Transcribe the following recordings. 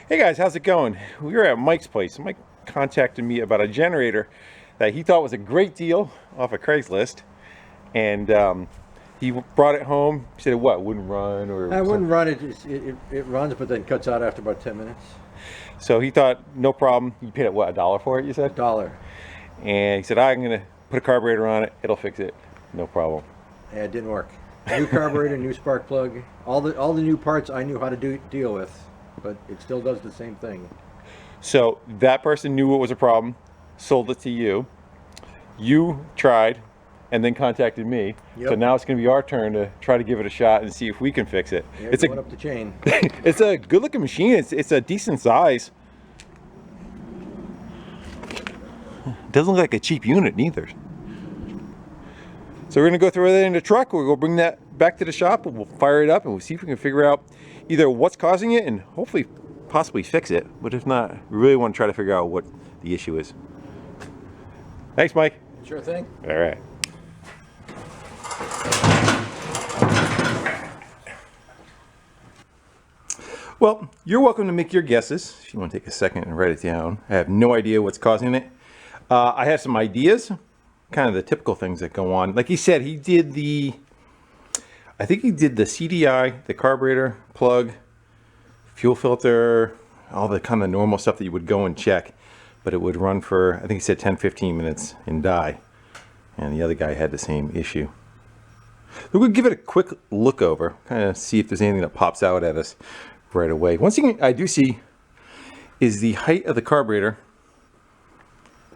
Hey guys, how's it going? We were at Mike's place. Mike contacted me about a generator that he thought was a great deal off of Craigslist, and he brought it home. He said, "What? Wouldn't run or?" I wouldn't run it. It runs, but then cuts out after about 10 minutes. So he thought, no problem. You paid it what, $1 for it? You said. $1. And he said, "I'm gonna put a carburetor on it. It'll fix it. No problem." And it didn't work. New carburetor, new spark plug, all the new parts I knew how to deal with, but it still does the same thing. So that person knew it was a problem, sold it to you. You tried, and then contacted me. Yep. So now it's going to be our turn to try to give it a shot and see if we can fix it. Yeah, it's going up the chain. It's a good-looking machine. It's a decent size. It doesn't look like a cheap unit neither. So we're going to go throw that in the truck. We'll go bring that back to the shop, and we'll fire it up, and we'll see if we can figure out either what's causing it and hopefully possibly fix it. But if not, we really want to try to figure out what the issue is. Thanks, Mike. Sure thing. All right. Well, you're welcome to make your guesses if you want to take a second and write it down. I have no idea what's causing it. I have some ideas, kind of the typical things that go on. Like he said, he did I think he did the CDI, the carburetor, plug, fuel filter, all the kind of normal stuff that you would go and check. But it would run for, I think he said 10-15 minutes and die. And the other guy had the same issue. So we'll give it a quick look over, kind of see if there's anything that pops out at us right away. One thing I do see is the height of the carburetor,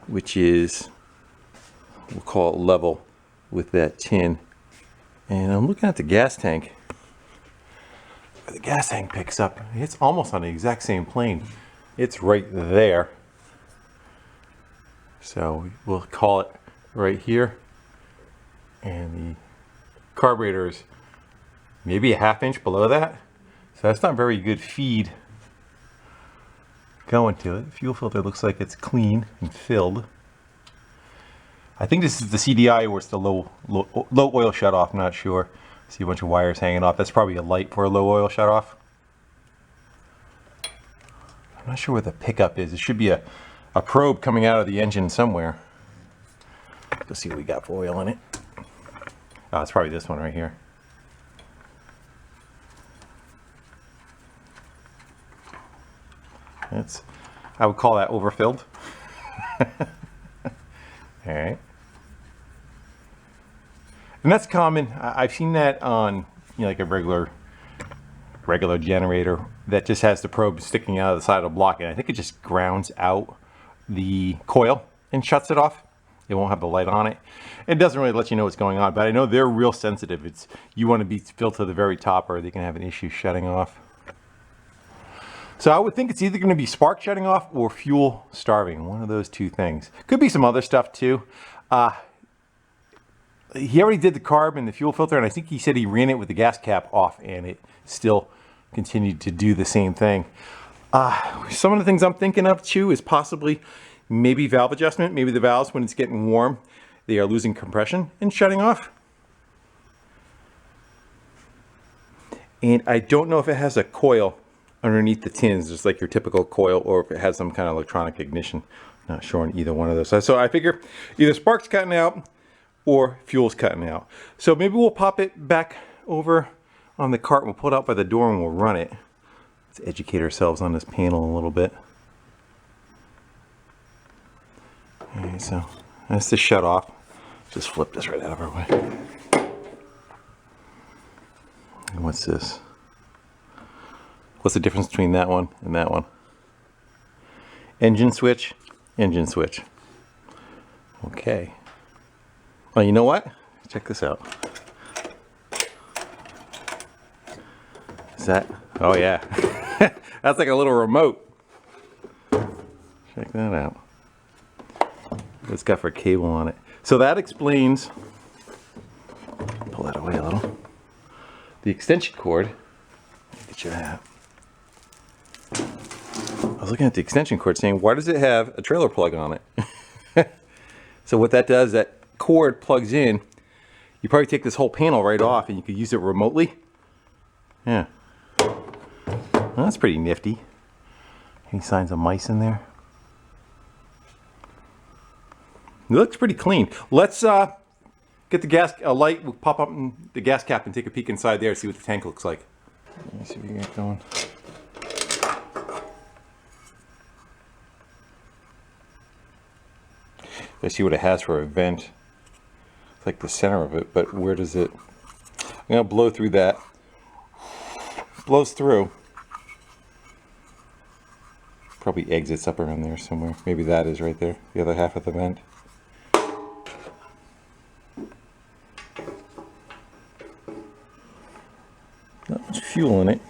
which is, we'll call it level with that tin. And I'm looking at the gas tank. The gas tank picks up. It's almost on the exact same plane. It's right there. So we'll call it right here. And the carburetor is maybe a ½ inch below that. So that's not very good feed going to it. Fuel filter looks like it's clean and filled. I think this is the CDI or it's the low oil shutoff, I'm not sure. See a bunch of wires hanging off. That's probably a light for a low oil shutoff. I'm not sure where the pickup is. It should be a probe coming out of the engine somewhere. Let's see what we got for oil in it. Oh, it's probably this one right here. I would call that overfilled. All right. And that's common. I've seen that on, like a regular generator that just has the probe sticking out of the side of the block, and I think it just grounds out the coil and shuts it off. It won't have the light on it. It doesn't really let you know what's going on, but I know they're real sensitive. You want to be filled to the very top or they can have an issue shutting off. So I would think it's either going to be spark shutting off or fuel starving. One of those two things. Could be some other stuff too. He already did the carb and the fuel filter, and I think he said he ran it with the gas cap off and it still continued to do the same thing. Some of the things I'm thinking of too is possibly maybe valve adjustment. Maybe the valves, when it's getting warm, they are losing compression and shutting off. And I don't know if it has a coil underneath the tins, just like your typical coil, or if it has some kind of electronic ignition. Not sure on either one of those. So I figure either spark's cutting out or fuel's cutting out. So maybe we'll pop it back over on the cart. We'll pull it out by the door and we'll run it. Let's educate ourselves on this panel a little bit. Okay, so that's the shut off. Just flip this right out of our way. And what's this? What's the difference between that one and that one? Engine switch, engine switch. Okay. Well, you know what? Check this out. Is that? Oh yeah. That's like a little remote. Check that out. It's got for a cable on it. So that explains, pull that away a little, the extension cord. Get you that. I was looking at the extension cord saying, why does it have a trailer plug on it? So what that does, that cord plugs in. You probably take this whole panel right off and you could use it remotely. Yeah. Well, that's pretty nifty. Any signs of mice in there? It looks pretty clean. Let's get the gas light. We'll pop up in the gas cap and take a peek inside there, see what the tank looks like. Let me see what we got going. I see what it has for a vent. It's like the center of it, but where does it? I'm gonna blow through that. Blows through. Probably exits up around there somewhere. Maybe that is right there, the other half of the vent. Not much fuel in it.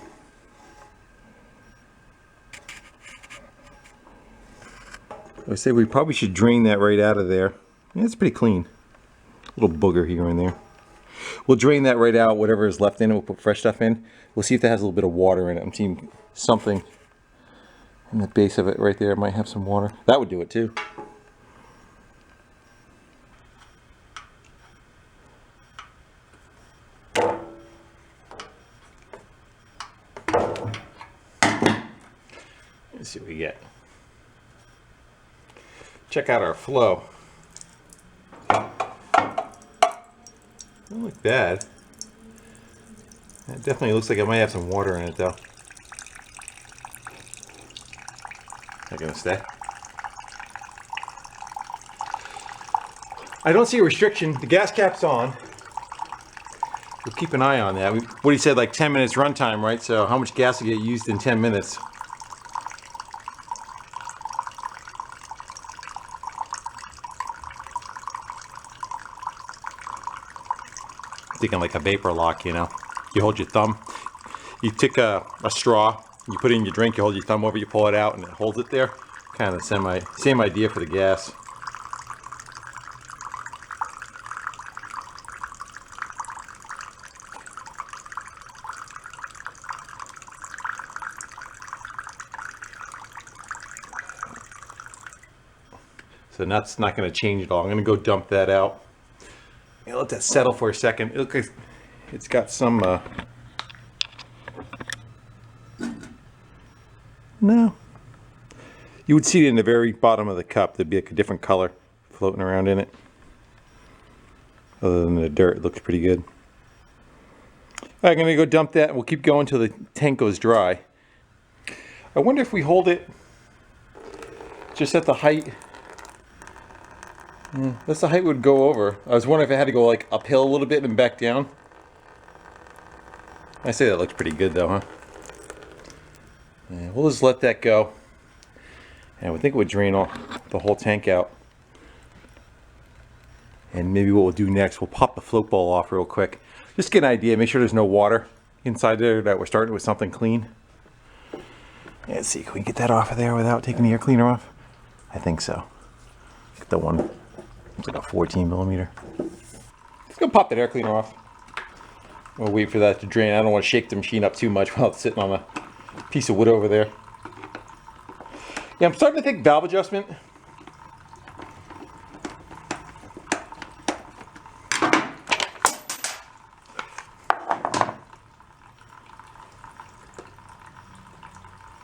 I say we probably should drain that right out of there. Yeah, it's pretty clean. Little booger here and there. We'll drain that right out, whatever is left in it, we'll put fresh stuff in. We'll see if that has a little bit of water in it. I'm seeing something in the base of it right there. It might have some water. That would do it too. Let's see what we get. Check out our flow. Doesn't look bad. It definitely looks like it might have some water in it though. Not gonna stay. I don't see a restriction. The gas cap's on. We'll keep an eye on that. What he said, like 10 minutes runtime, right? So how much gas will get used in 10 minutes? Thinking like a vapor lock, you know. You hold your thumb, you take a straw, you put it in your drink, you hold your thumb over, you pull it out, and it holds it there. Kind of same idea for the gas. So that's not going to change at all. I'm going to go dump that out. I'll let that settle for a second. It looks like it's got some no. You would see it in the very bottom of the cup. There'd be like a different color floating around in it. Other than the dirt, it looks pretty good. All right, I'm gonna go dump that, and we'll keep going until the tank goes dry. I wonder if we hold it just at the height. That's the height it would go over. I was wondering if it had to go like uphill a little bit and back down. I say that looks pretty good though, huh? Yeah, we'll just let that go. And we think it would drain all the whole tank out. And maybe what we'll do next, we'll pop the float ball off real quick. Just get an idea, make sure there's no water inside there, that we're starting with something clean. Let's see, can we get that off of there without taking the air cleaner off? I think so. Get the one, it's like a 14 millimeter. Let's go pop that air cleaner off. We'll wait for that to drain. I don't want to shake the machine up too much while it's sitting on a piece of wood over there. Yeah, I'm starting to think valve adjustment.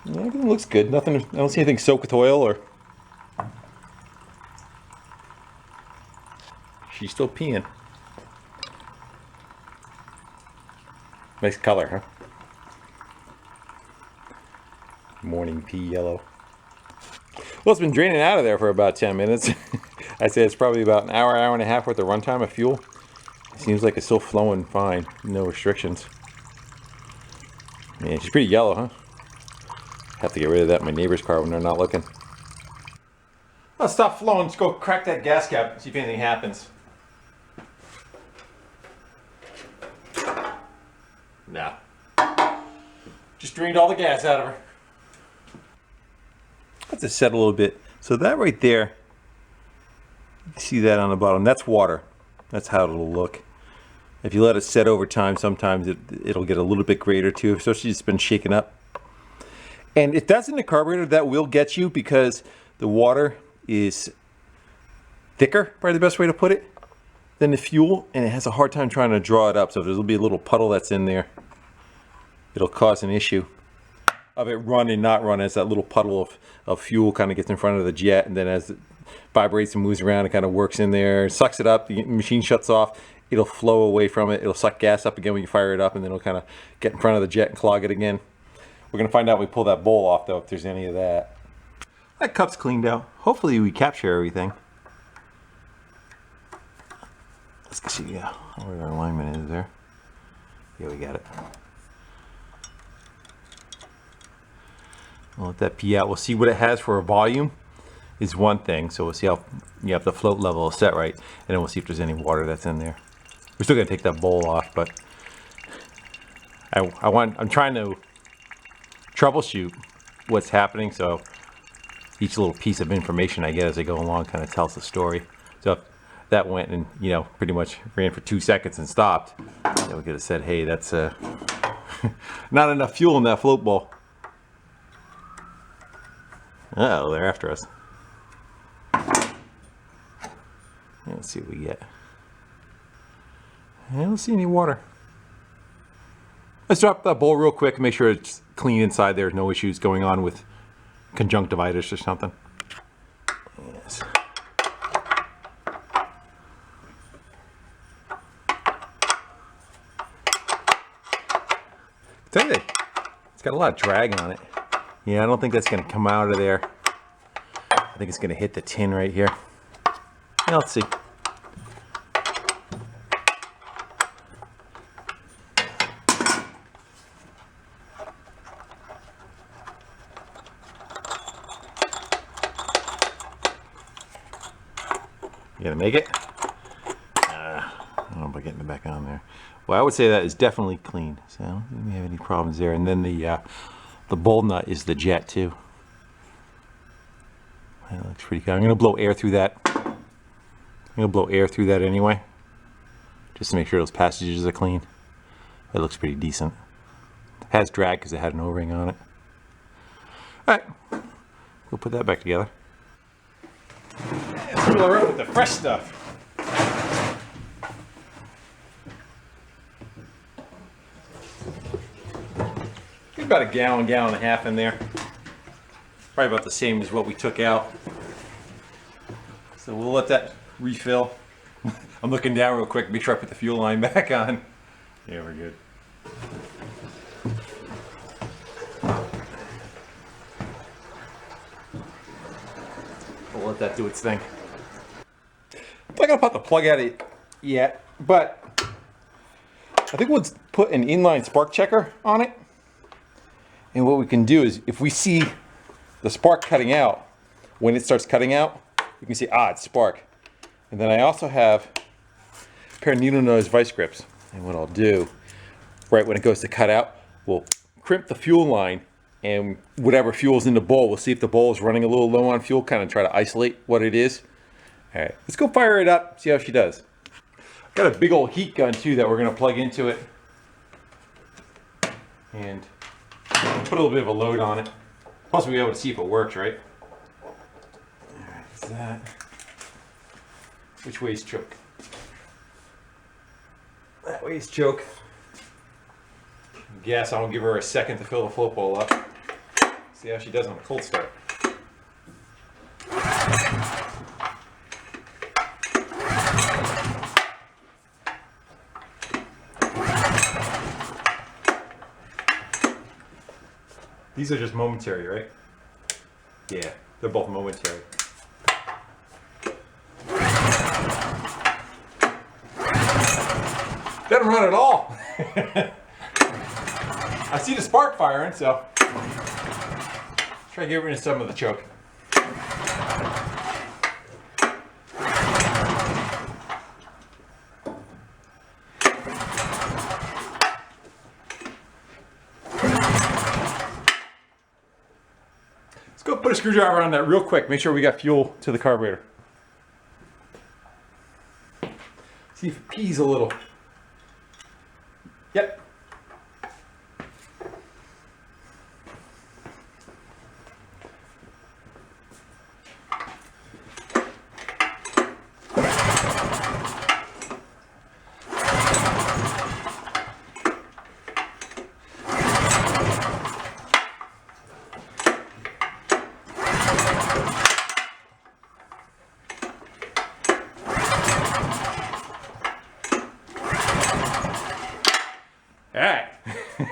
Yeah, everything looks good. Nothing. I don't see anything soaked with oil or. She's still peeing. Nice color, huh? Morning pea yellow. Well, it's been draining out of there for about 10 minutes. I'd say it's probably about an hour, hour and a half worth of runtime of fuel. Seems like it's still flowing fine. No restrictions. Man, she's pretty yellow, huh? Have to get rid of that in my neighbor's car when they're not looking. I'll stop flowing. Let's go crack that gas cap and see if anything happens. Nah. Just drained all the gas out of her. Let this set a little bit. So that right there, you see that on the bottom, that's water. That's how it'll look. If you let it set over time, sometimes it'll get a little bit greater too, especially if it's been shaken up. And if that's in the carburetor, that will get you because the water is thicker, probably the best way to put it, than the fuel, and it has a hard time trying to draw it up. So if there'll be a little puddle that's in there, it'll cause an issue. of it run and not run as that little puddle of fuel kind of gets in front of the jet, and then as it vibrates and moves around, it kind of works in there, sucks it up, the machine shuts off, it'll flow away from it, it'll suck gas up again when you fire it up, and then it'll kind of get in front of the jet and clog it again. We're going to find out when we pull that bowl off, though, if there's any of that. That cup's cleaned out. Hopefully we capture everything. Let's see where our alignment is there. Yeah, we got it. We'll let that pee out. We'll see what it has for a volume is one thing. So we'll see how you have the float level set right, and then we'll see if there's any water that's in there. We're still gonna take that bowl off, but I'm trying to troubleshoot what's happening. So each little piece of information I get as I go along kind of tells the story. So if that went and pretty much ran for 2 seconds and stopped, then we could have said, hey, that's not enough fuel in that float bowl. Uh-oh, they're after us. Let's see what we get. I don't see any water. Let's drop that bowl real quick and make sure it's clean inside. There's no issues going on with conjunctivitis or something. Yes. Tell you, it's got a lot of drag on it. Yeah, I don't think that's going to come out of there. I think it's going to hit the tin right here. Yeah, let's see. You gonna make it? I don't know about getting it back on there. Well, I would say that is definitely clean. So I don't think we have any problems there. And then the bowl nut is the jet too. That looks pretty good. I'm gonna blow air through that. I'm gonna blow air through that anyway, just to make sure those passages are clean. It looks pretty decent. It has drag because it had an O-ring on it. All right, we'll put that back together. Let's fill her up with the fresh stuff. Get about a gallon and a half in there. Probably about the same as what we took out. So we'll let that refill. I'm looking down real quick, make sure I put the fuel line back on. Yeah, we're good. We'll let that do its thing. I'm not gonna put the plug at it yet, but I think we'll put an inline spark checker on it. And what we can do is, if we see the spark cutting out, when it starts cutting out, you can see, it's spark. And then I also have a pair of needle nose vice grips. And what I'll do, right when it goes to cut out, we'll crimp the fuel line, and whatever fuel's in the bowl, we'll see if the bowl is running a little low on fuel, kind of try to isolate what it is. All right, let's go fire it up, see how she does. Got a big old heat gun too that we're gonna plug into it. And put a little bit of a load on it. Plus we'll be able to see if it works, right? All right, is that? Which way's choke? That way's choke. Gas, I'll give her a second to fill the float bowl up. See how she does on a cold start. These are just momentary, right? Yeah, they're both momentary. Doesn't run at all. I see the spark firing, so try to get rid of some of the choke. Let's go put a screwdriver on that real quick. Make sure we got fuel to the carburetor. See if it pees a little. Yep.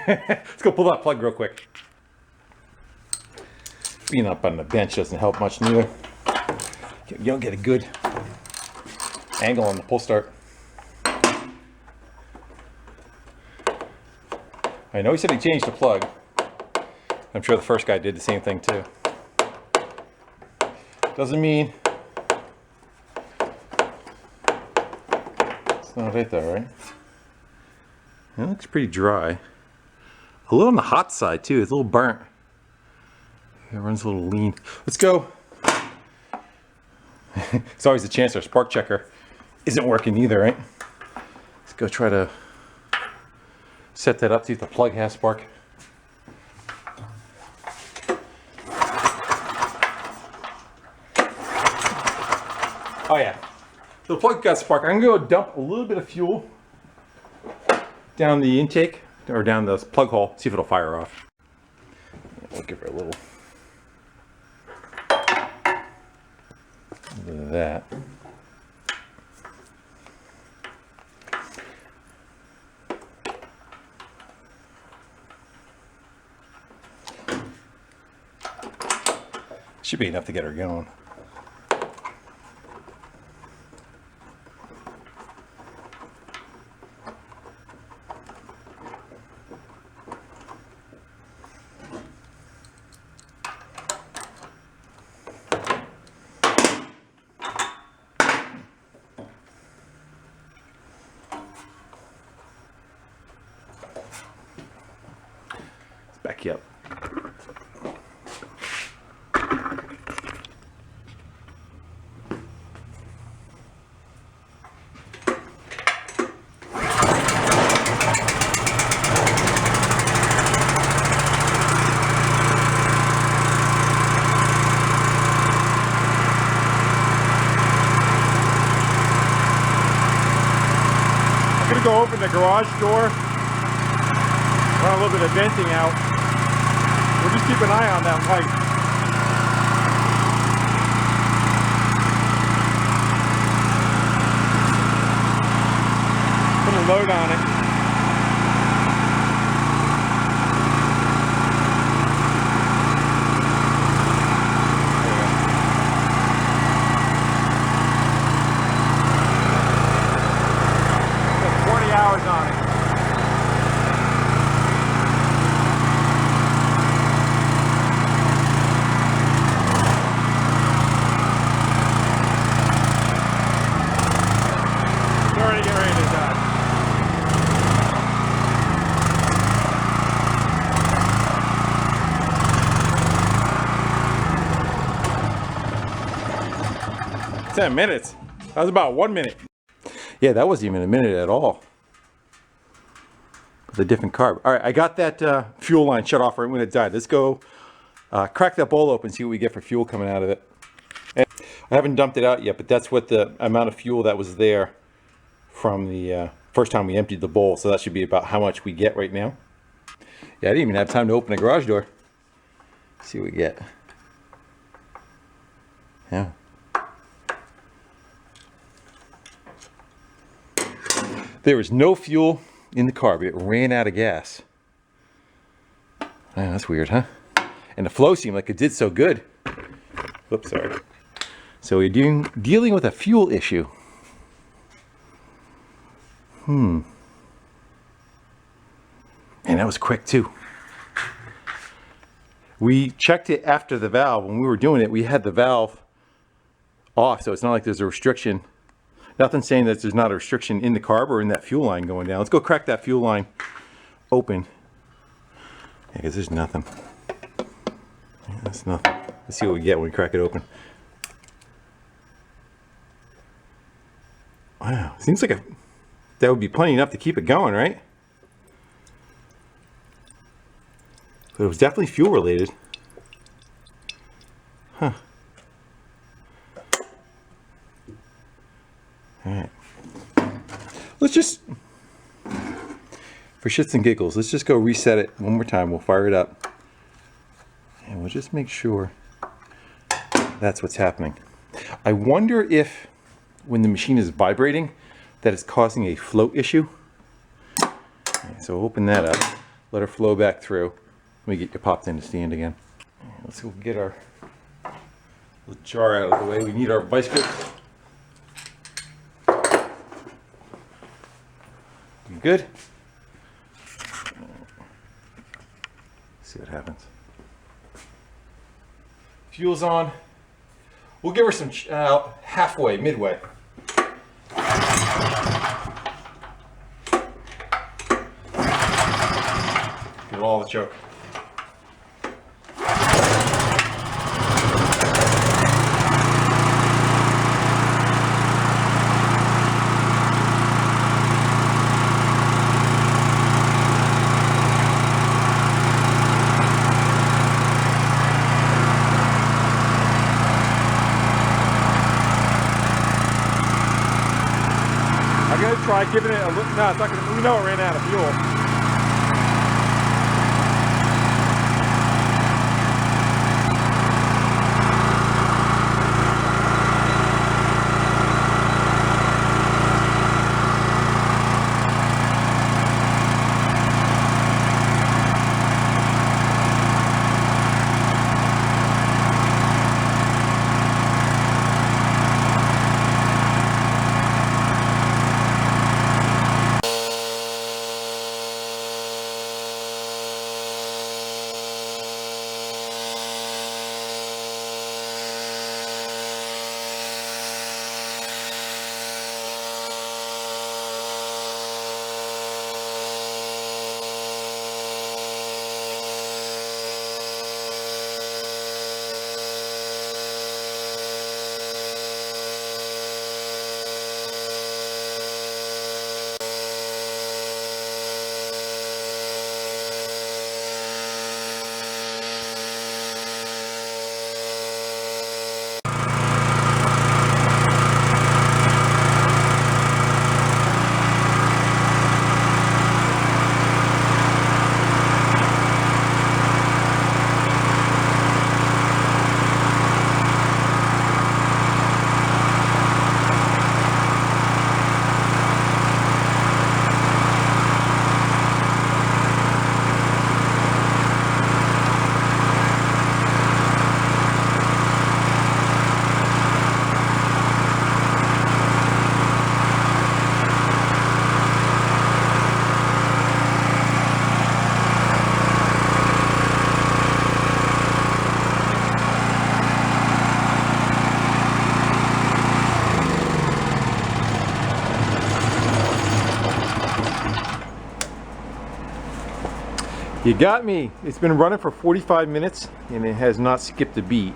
Let's go pull that plug real quick. Being up on the bench doesn't help much neither. You don't get a good angle on the pull start. I know he said he changed the plug. I'm sure the first guy did the same thing too. Doesn't mean it's not it though, right? It looks pretty dry. A little on the hot side too. It's a little burnt. It runs a little lean. Let's go. It's always a chance our spark checker isn't working either, right? Let's go try to set that up, see if the plug has spark. Oh yeah, so the plug got spark. I'm gonna go dump a little bit of fuel down the intake, or down the plug hole, see if it'll fire off. We'll give it a little bit of that. Should be enough to get her going. Let's back you up. Go open the garage door, run a little bit of venting out. We'll just keep an eye on that light. Put a load on it. Hours on it. It's already getting ready to die. Ten minutes. That was about 1 minute. Yeah, that wasn't even a minute at all. The different carb. All right, I got that fuel line shut off right when it died. Let's go crack that bowl open, see what we get for fuel coming out of it. And I haven't dumped it out yet, but that's what the amount of fuel that was there from the first time we emptied the bowl. So that should be about how much we get right now. Yeah, I didn't even have time to open the garage door. Let's see what we get. Yeah. There was no fuel in the carb. It ran out of gas. Man, that's weird, huh? And the flow seemed like it did so good. Oops, sorry. So we're dealing with a fuel issue. And that was quick too. We checked it after the valve. When we were doing it, we had the valve off, so it's not like there's a restriction. Nothing saying that there's not a restriction in the carb or in that fuel line going down. Let's go crack that fuel line open. Yeah, because there's nothing. Yeah, that's nothing. Let's see what we get when we crack it open. Wow, seems like that would be plenty enough to keep it going, right? But it was definitely fuel related. Huh. Alright. Let's just, for shits and giggles, let's just go reset it one more time. We'll fire it up. And we'll just make sure that's what's happening. I wonder if, when the machine is vibrating, that it's causing a float issue. Okay, so open that up. let her flow back through. Let me get you popped in the stand again. Let's go get our little jar out of the way. We need our vice grips. You good? See what happens. Fuel's on. We'll give her some halfway, midway. Get all the choke. I'm gonna try giving it a little. No, it's not gonna. We know it ran out of fuel. You got me. It's been running for 45 minutes and it has not skipped a beat.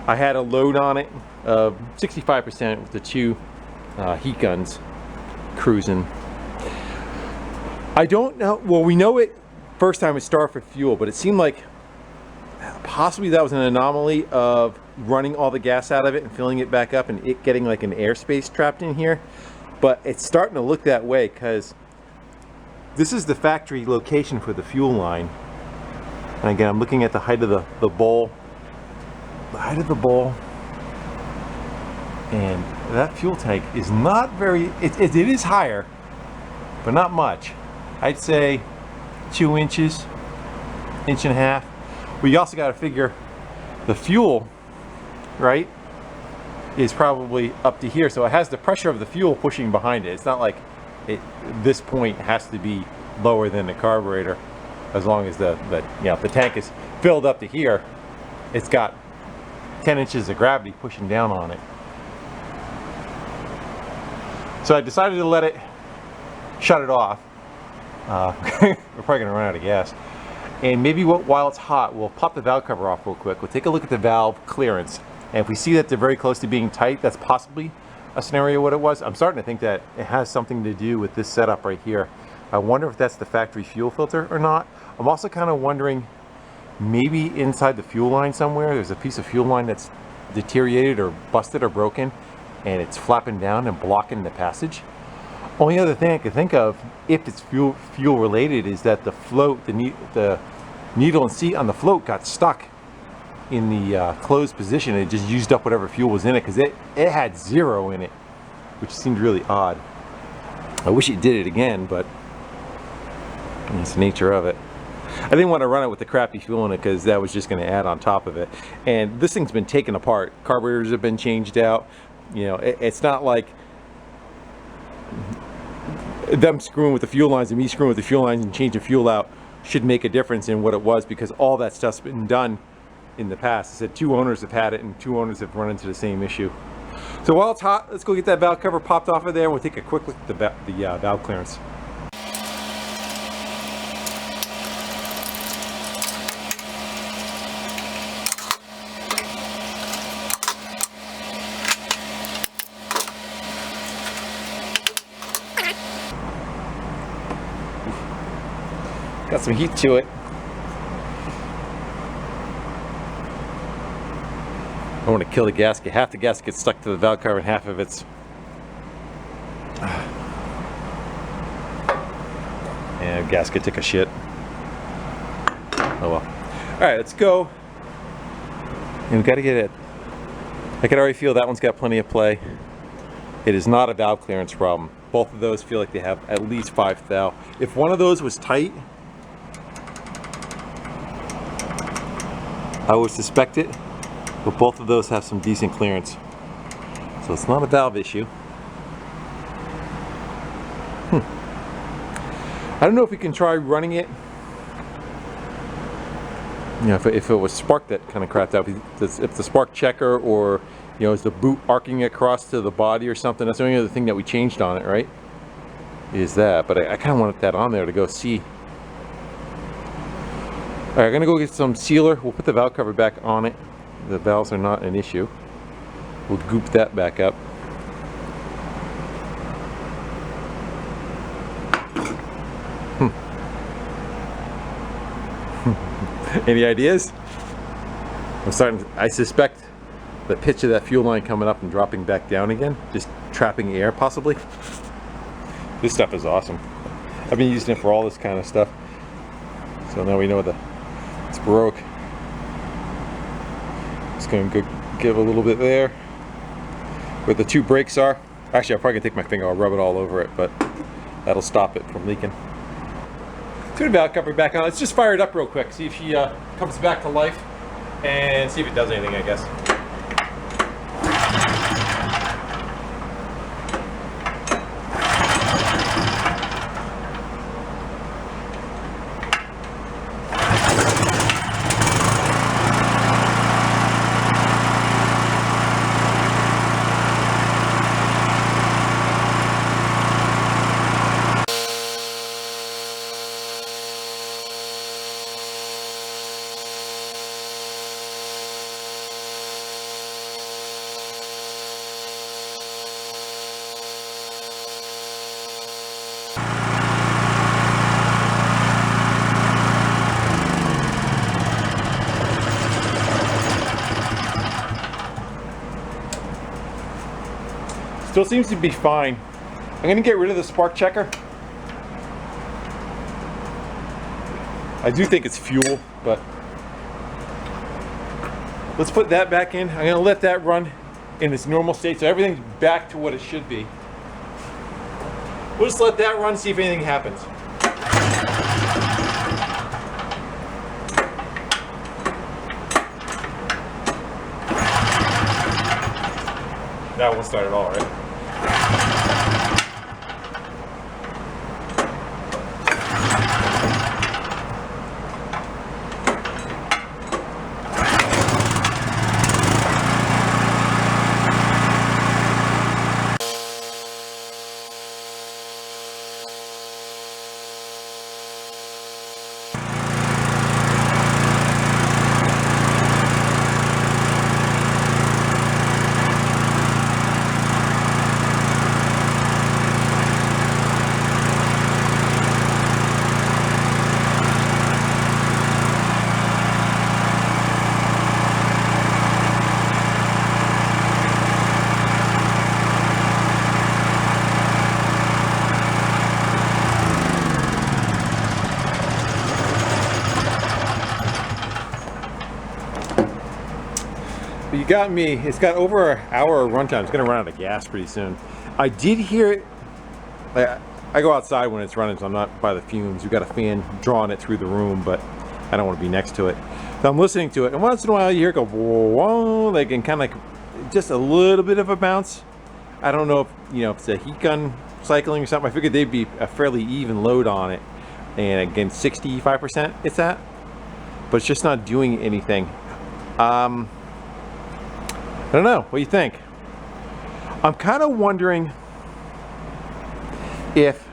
I had a load on it of 65% with the two heat guns cruising. I don't know, well, we know it first time it started for fuel, but it seemed like possibly that was an anomaly of running all the gas out of it and filling it back up and it getting like an airspace trapped in here. But it's starting to look that way because this is the factory location for the fuel line. And again, I'm looking at the height of the bowl. The height of the bowl. And that fuel tank is not very, it is higher, but not much. I'd say 2 inches, inch and a half. We also got to figure the fuel, right, is probably up to here. So it has the pressure of the fuel pushing behind it. It's not like this point has to be lower than the carburetor. As long as the tank is filled up to here, it's got 10 inches of gravity pushing down on it. So I decided to let it shut it off. We're probably gonna run out of gas. And maybe while it's hot, we'll pop the valve cover off real quick. We'll take a look at the valve clearance. And if we see that they're very close to being tight, that's possibly a scenario what it was. I'm starting to think that it has something to do with this setup right here. I wonder if that's the factory fuel filter or not. I'm also kind of wondering, maybe inside the fuel line somewhere, there's a piece of fuel line that's deteriorated or busted or broken, and it's flapping down and blocking the passage. Only other thing I could think of, if it's fuel related, is that the float, the needle and seat on the float got stuck in the closed position. It just used up whatever fuel was in it because it had 0 in it, which seemed really odd. I wish it did it again, but it's the nature of it. I didn't want to run it with the crappy fuel in it because that was just going to add on top of it. And this thing's been taken apart. Carburetors have been changed out. You know, it's not like them screwing with the fuel lines and me screwing with the fuel lines and changing fuel out should make a difference in what it was, because all that stuff's been done in the past. I said 2 owners have had it and 2 owners have run into the same issue. So while it's hot, let's go get that valve cover popped off of there and we'll take a quick look at the valve clearance. Got some heat to it. I want to kill the gasket. Half the gasket's stuck to the valve cover and half of it's... And gasket took a shit. Oh well. Alright, let's go. And we've got to get it. I can already feel that one's got plenty of play. It is not a valve clearance problem. Both of those feel like they have at least 5 thou. If one of those was tight, I would suspect it, but both of those have some decent clearance. So it's not a valve issue. I don't know if we can try running it. You know, if it was spark that kind of crapped out, if the spark checker, or you know, is the boot arcing across to the body or something. That's the only other thing that we changed on it, right? Is that, but I kind of wanted that on there to go see. All right, I'm gonna go get some sealer. We'll put the valve cover back on it. The valves are not an issue. We'll goop that back up. Any ideas? I suspect the pitch of that fuel line coming up and dropping back down again, just trapping air possibly. This stuff is awesome. I've been using it for all this kind of stuff. So now we know it's broke. Just gonna go give a little bit there where the 2 brakes are. Actually, I'm probably gonna take my finger, I'll rub it all over it, but that'll stop it from leaking. Turn the valve cover back on. Let's just fire it up real quick, see if she comes back to life, and see if it does anything, I guess. Still seems to be fine. I'm going to get rid of the spark checker. I do think it's fuel, but let's put that back in. I'm going to let that run in its normal state so everything's back to what it should be. We'll just let that run, see if anything happens. That won't start at all, right? But you got me. It's got over an hour of runtime. It's gonna run out of gas pretty soon. I did hear it. I go outside when it's running, so I'm not by the fumes. We've got a fan drawing it through the room, but I don't want to be next to it. So I'm listening to it, and once in a while you hear it go whoa, whoa, like, and kind of like just a little bit of a bounce. I don't know if, you know, if it's a heat gun cycling or something. I figured they'd be a fairly even load on it, and again 65% it's at, but it's just not doing anything. I don't know. What do you think? I'm kind of wondering if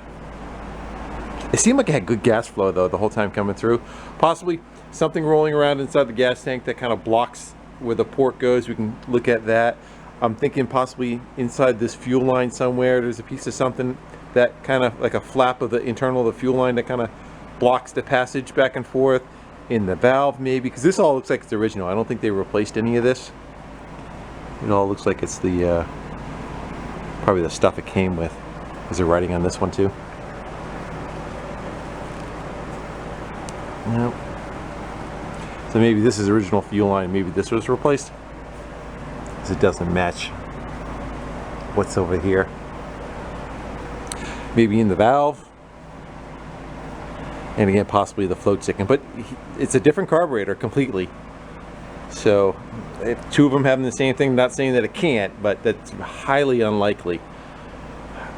it seemed like it had good gas flow though the whole time coming through. Possibly something rolling around inside the gas tank that kind of blocks where the port goes. We can look at that. I'm thinking possibly inside this fuel line somewhere there's a piece of something that kind of like a flap of the internal of the fuel line that kind of blocks the passage back and forth in the valve, maybe, because this all looks like it's original. I don't think they replaced any of this. It all looks like it's the probably the stuff it came with. Is there writing on this one too? No. So maybe this is original fuel line, maybe this was replaced, because it doesn't match what's over here. Maybe in the valve, and again possibly the float sticking, but it's a different carburetor completely. So if two of them having the same thing, not saying that it can't, but that's highly unlikely.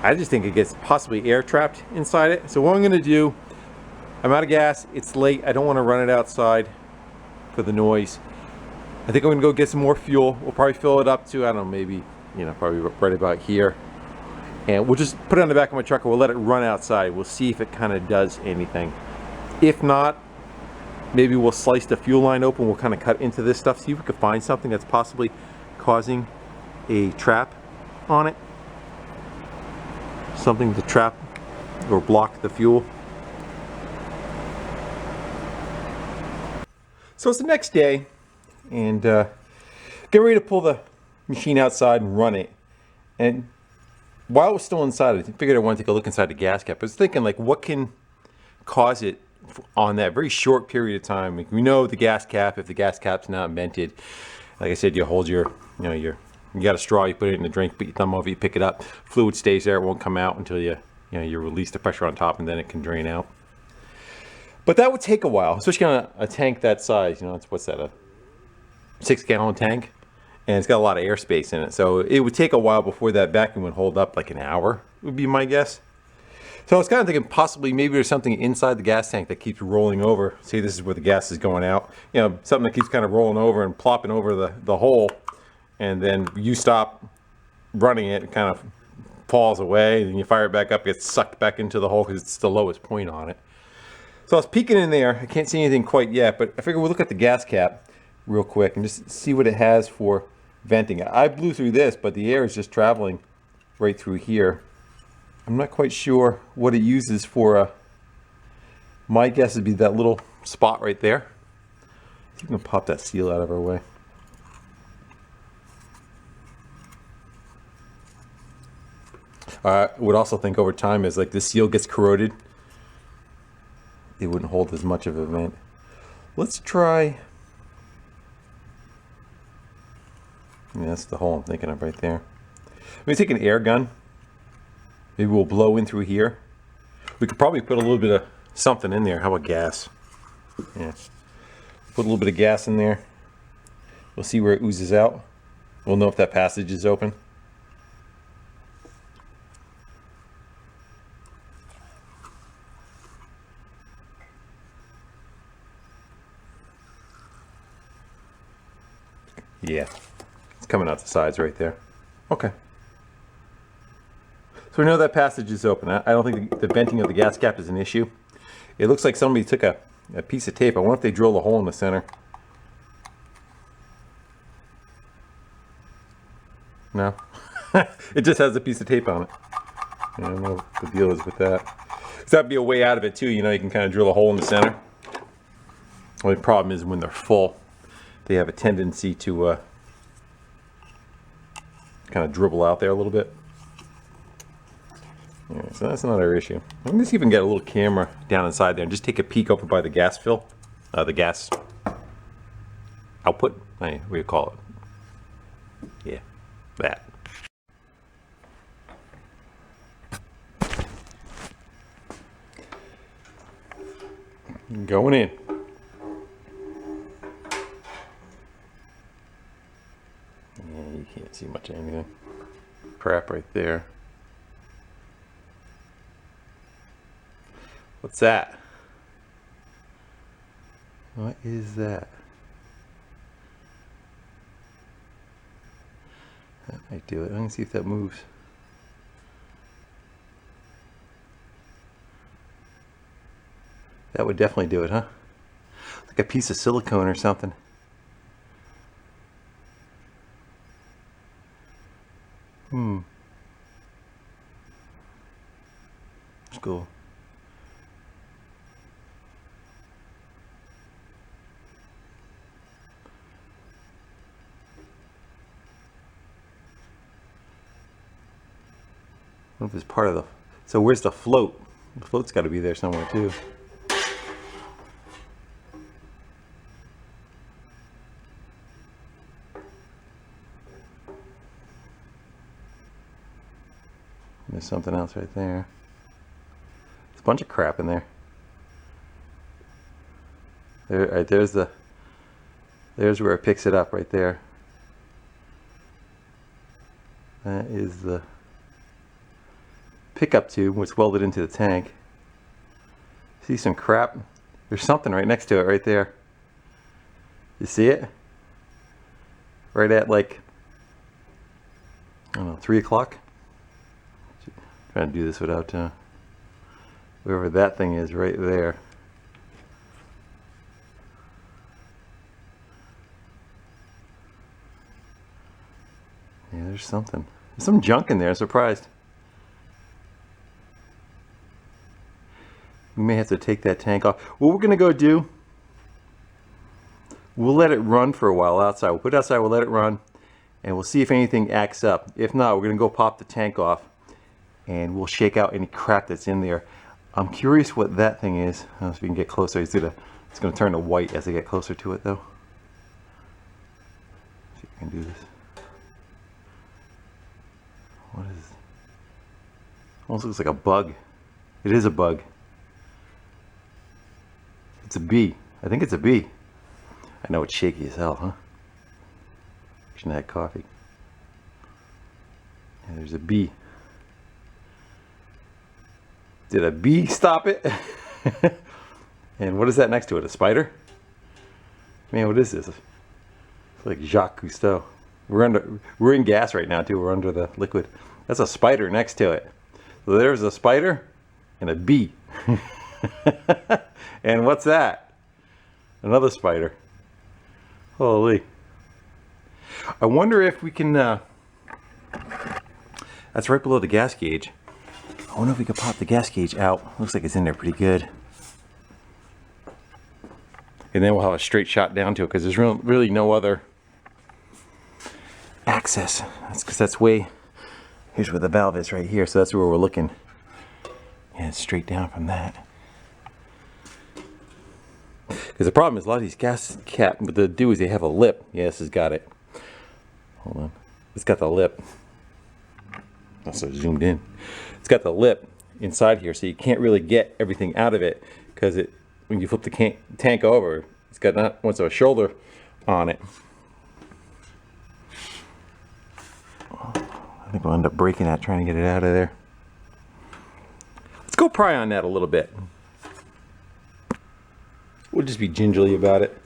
I just think it gets possibly air trapped inside it. So what I'm going to do, I'm out of gas, it's late, I don't want to run it outside for the noise. I think I'm going to go get some more fuel. We'll probably fill it up to, I don't know, maybe, you know, probably right about here. And we'll just put it on the back of my truck and we'll let it run outside. We'll see if it kind of does anything. If not, maybe we'll slice the fuel line open. We'll kind of cut into this stuff, see if we can find something that's possibly causing a trap on it. Something to trap or block the fuel. So it's the next day, and get ready to pull the machine outside and run it. And while it was still inside, I figured I wanted to take a look inside the gas cap. I was thinking, like, what can cause it on that very short period of time? Like, we know the gas cap, if the gas cap's not vented, like I said, you hold your, you got a straw, you put it in the drink, put your thumb over, you pick it up, fluid stays there, it won't come out until you release the pressure on top, and then it can drain out. But that would take a while, especially on a tank that size. You know, it's, what's that, a 6-gallon tank? And it's got a lot of airspace in it. So it would take a while before that vacuum would hold up, like an hour, would be my guess. So I was kind of thinking possibly maybe there's something inside the gas tank that keeps rolling over. See, this is where the gas is going out. You know, something that keeps kind of rolling over and plopping over the hole. And then you stop running it, it kind of falls away. And you fire it back up, it gets sucked back into the hole because it's the lowest point on it. So I was peeking in there. I can't see anything quite yet, but I figured we'll look at the gas cap real quick and just see what it has for venting. I blew through this, but the air is just traveling right through here. I'm not quite sure what it uses for. My guess would be that little spot right there. I'm gonna pop that seal out of our way. I would also think over time, as like the seal gets corroded, it wouldn't hold as much of a vent. Let's try. Yeah, that's the hole I'm thinking of right there. Let me take an air gun. Maybe we'll blow in through here. We could probably put a little bit of something in there. How about gas? Yeah. Put a little bit of gas in there. We'll see where it oozes out. We'll know if that passage is open. Yeah, it's coming out the sides right there. Okay. So we know that passage is open. I don't think the venting of the gas cap is an issue. It looks like somebody took a piece of tape. I wonder if they drilled a hole in the center. No. It just has a piece of tape on it. I don't know what the deal is with that. Because that'd be a way out of it too. You know, you can kind of drill a hole in the center. The only problem is when they're full, they have a tendency to kind of dribble out there a little bit. Yeah, so that's not our issue. Let me see if we can get a little camera down inside there and just take a peek over by the gas fill, the gas output. What do you call it? Yeah, that. Going in. Yeah, you can't see much of anything. Crap right there. What's that? What is that? That might do it. I'm gonna see if that moves. That would definitely do it, huh? Like a piece of silicone or something. That's cool. I wonder if it's part of the... So where's the float? The float's got to be there somewhere too. There's something else right there. There's a bunch of crap in there. There, right, there's where it picks it up right there. That is the pickup tube, which welded into the tank. See some crap? There's something right next to it right there. You see it? Right at like, I don't know, 3 o'clock? Trying to do this without wherever that thing is right there. Yeah, there's something. There's some junk in there, I'm surprised. We may have to take that tank off. What we're gonna go do, we'll let it run for a while outside. We'll put it outside, we'll let it run, and we'll see if anything acts up. If not, we're gonna go pop the tank off and we'll shake out any crap that's in there. I'm curious what that thing is. I don't know if we can get closer. It's gonna turn to white as I get closer to it though. Let's see if I can do this. What is... Almost looks like a bug. It is a bug. It's a bee. I think it's a bee. I know it's shaky as hell, huh? Shouldn't have had coffee. Yeah, there's a bee. Did a bee stop it? And what is that next to it? A spider? Man, what is this? It's like Jacques Cousteau. We're in gas right now too. We're under the liquid. That's a spider next to it. So there's a spider and a bee. And what's that? Another spider. Holy. I wonder if we can, that's right below the gas gauge. I wonder if we could pop the gas gauge out. Looks like it's in there pretty good. And then we'll have a straight shot down to it because there's really no other access. That's because that's way, here's where the valve is right here. So that's where we're looking. Yeah, it's straight down from that. Because the problem is a lot of these gas cap, what they do is they have a lip. Yeah, this has got it. Hold on. It's got the lip. Also zoomed in. It's got the lip inside here, so you can't really get everything out of it because when you flip the tank over, it's got not once a shoulder on it. I think we'll end up breaking that trying to get it out of there. Let's go pry on that a little bit. We'll just be gingerly about it.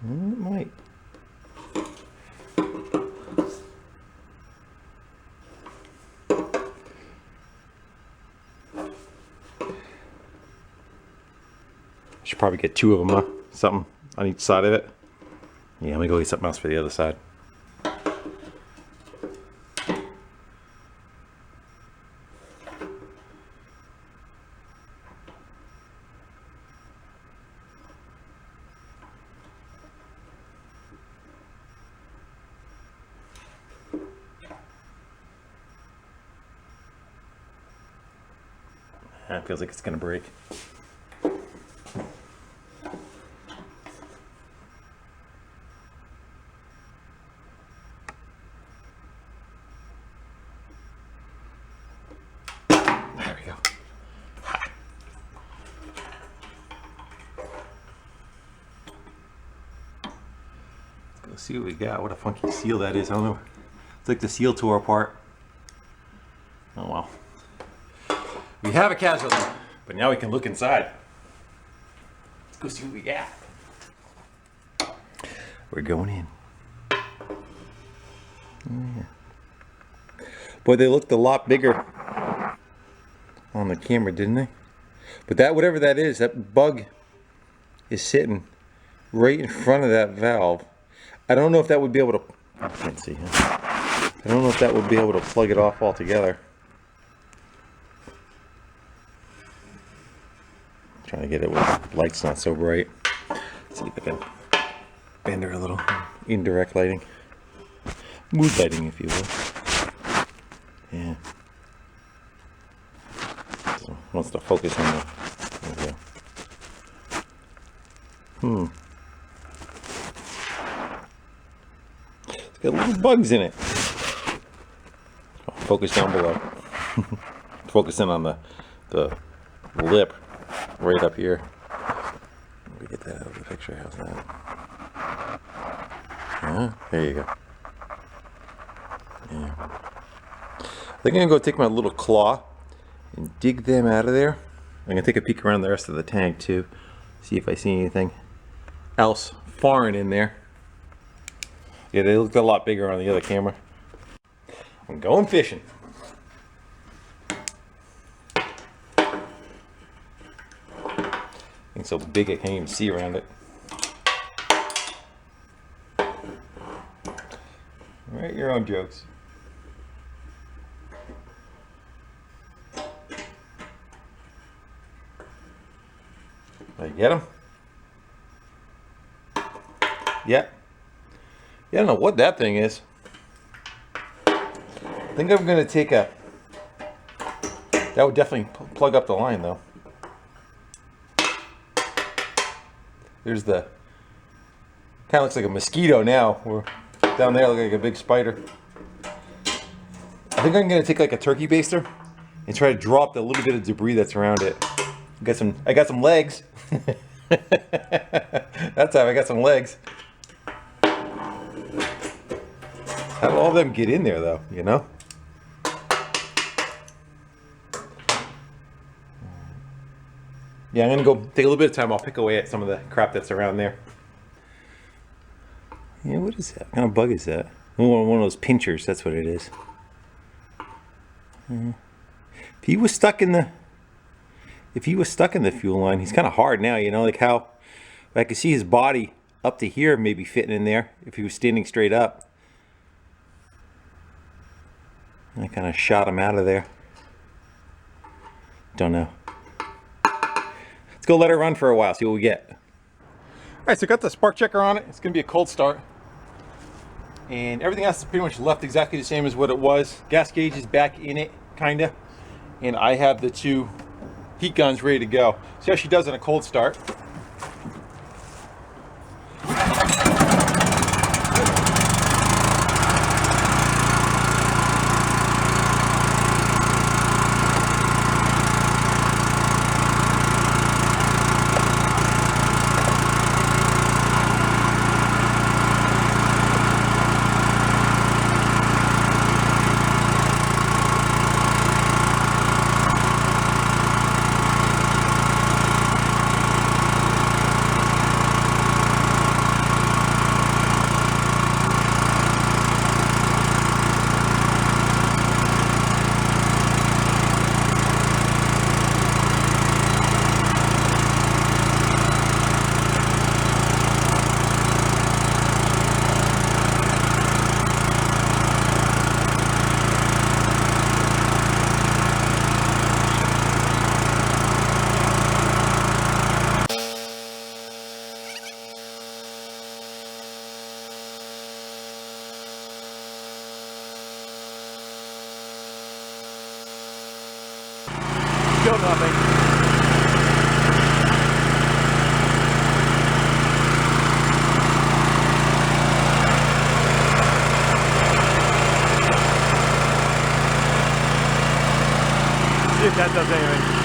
It might. Should probably get 2 of them, huh? Something on each side of it. Yeah, let me go get something else for the other side. It feels like it's gonna break. There we go. Let's see what we got. What a funky seal that is. I don't know. It's like the seal tore apart. Oh well. We have a casualty, but now we can look inside. Let's go see what we got. We're going in. Yeah. Boy, they looked a lot bigger on the camera, didn't they? But that, whatever that is, that bug is sitting right in front of that valve. I don't know if that would be able to, I can't see. I don't know if that would be able to plug it off altogether. I'm trying to get it where the light's not so bright. Let's see if I can bend her a little. Indirect lighting. Mood lighting, if you will. Yeah. So wants to focus on the. There we go. It's got little bugs in it. Focus down below. Focusing on the lip right up here. Let me get that out of the picture. How's that? Yeah, there you go. Yeah. I think I'm gonna go take my little claw and dig them out of there. I'm gonna take a peek around the rest of the tank too, see if I see anything else foreign in there. Yeah, they looked a lot bigger on the other camera. I'm going fishing. It's so big I can't even see around it. Write your own jokes. Did I get him? Yep. Yeah, I don't know what that thing is. I think I'm gonna take a. That would definitely plug up the line though. There's the. Kind of looks like a mosquito now. We're down there, looks like a big spider. I think I'm gonna take like a turkey baster and try to drop the little bit of debris that's around it. I got some legs. That's how I got some legs. How did all of them get in there though, you know? Yeah, I'm gonna go take a little bit of time. I'll pick away at some of the crap that's around there. Yeah, what is that? What kind of bug is that? One of those pinchers, that's what it is. If he was stuck in the fuel line, he's kind of hard now, you know, like how I could see his body up to here maybe fitting in there if he was standing straight up. I kind of shot him out of there. Don't know. Let's go let it run for a while, see what we get. All right, so I got the spark checker on it. It's gonna be a cold start. And everything else is pretty much left exactly the same as what it was. Gas gauge is back in it, kinda. And I have the two heat guns ready to go. See how she does on a cold start. Still nothing. See if that does anything.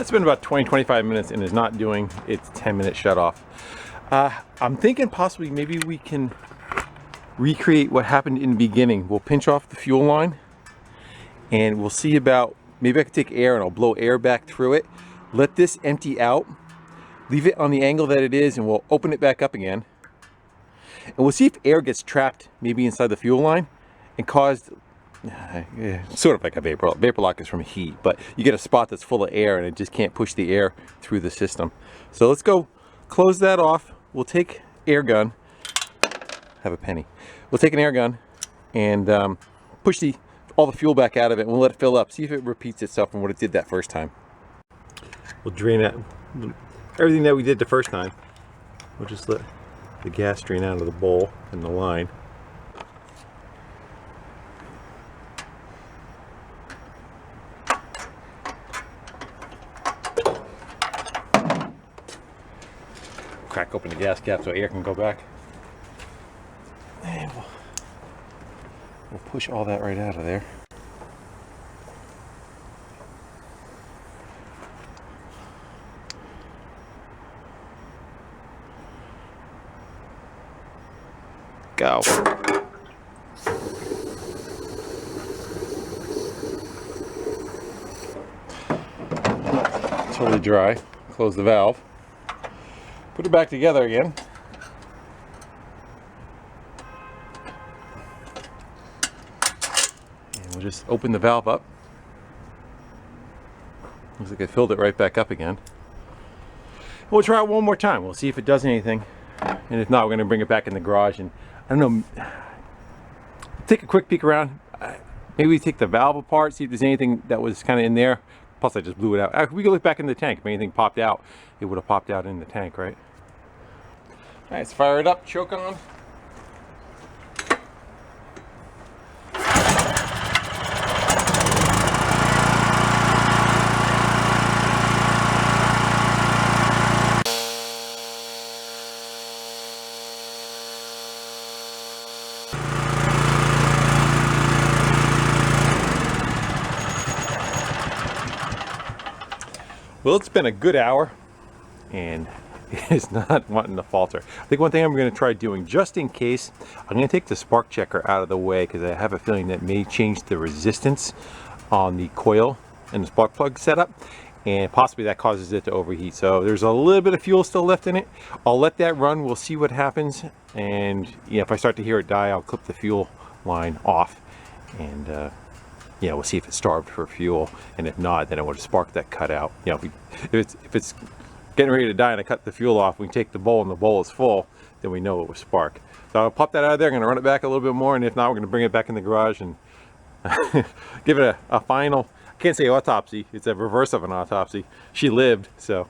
It's been about 20-25 minutes and is not doing its 10-minute shut off. I'm thinking possibly maybe we can recreate what happened in the beginning. We'll pinch off the fuel line and we'll see about, maybe I can take air and I'll blow air back through it. Let this empty out, leave it on the angle that it is, and we'll open it back up again. And we'll see if air gets trapped maybe inside the fuel line and caused, sort of like a vapor lock is from heat, but you get a spot that's full of air and it just can't push the air through the system. So let's go close that off. We'll take air gun, have a penny. We'll take an air gun and push all the fuel back out of it, and we'll let it fill up, see if it repeats itself from what it did that first time. We'll drain out everything that we did the first time. We'll just let the gas drain out of the bowl and the line. Crack open the gas cap so air can go back. And we'll push all that right out of there. Go. Totally dry. Close the valve. Put it back together again. And we'll just open the valve up. Looks like I filled it right back up again. We'll try it one more time. We'll see if it does anything. And if not, we're going to bring it back in the garage and, I don't know, take a quick peek around. Maybe we take the valve apart, see if there's anything that was kind of in there. Plus I just blew it out. We can look back in the tank. If anything popped out, it would have popped out in the tank, right? All right, let's fire it up, choke on. Well, it's been a good hour and it is not wanting to falter. I think one thing I'm going to try doing, just in case, I'm going to take the spark checker out of the way because I have a feeling that may change the resistance on the coil and the spark plug setup, and possibly that causes it to overheat. So there's a little bit of fuel still left in it. I'll let that run. We'll see what happens, and if I start to hear it die, I'll clip the fuel line off, and we'll see if it's starved for fuel, and if not, then I would spark that cut out. If it's getting ready to die and I cut the fuel off, we take the bowl and the bowl is full, then we know it was spark. So I'll pop that out of there. I'm going to run it back a little bit more, and if not, we're going to bring it back in the garage and give it a final, I can't say autopsy, it's a reverse of an autopsy. She lived, so.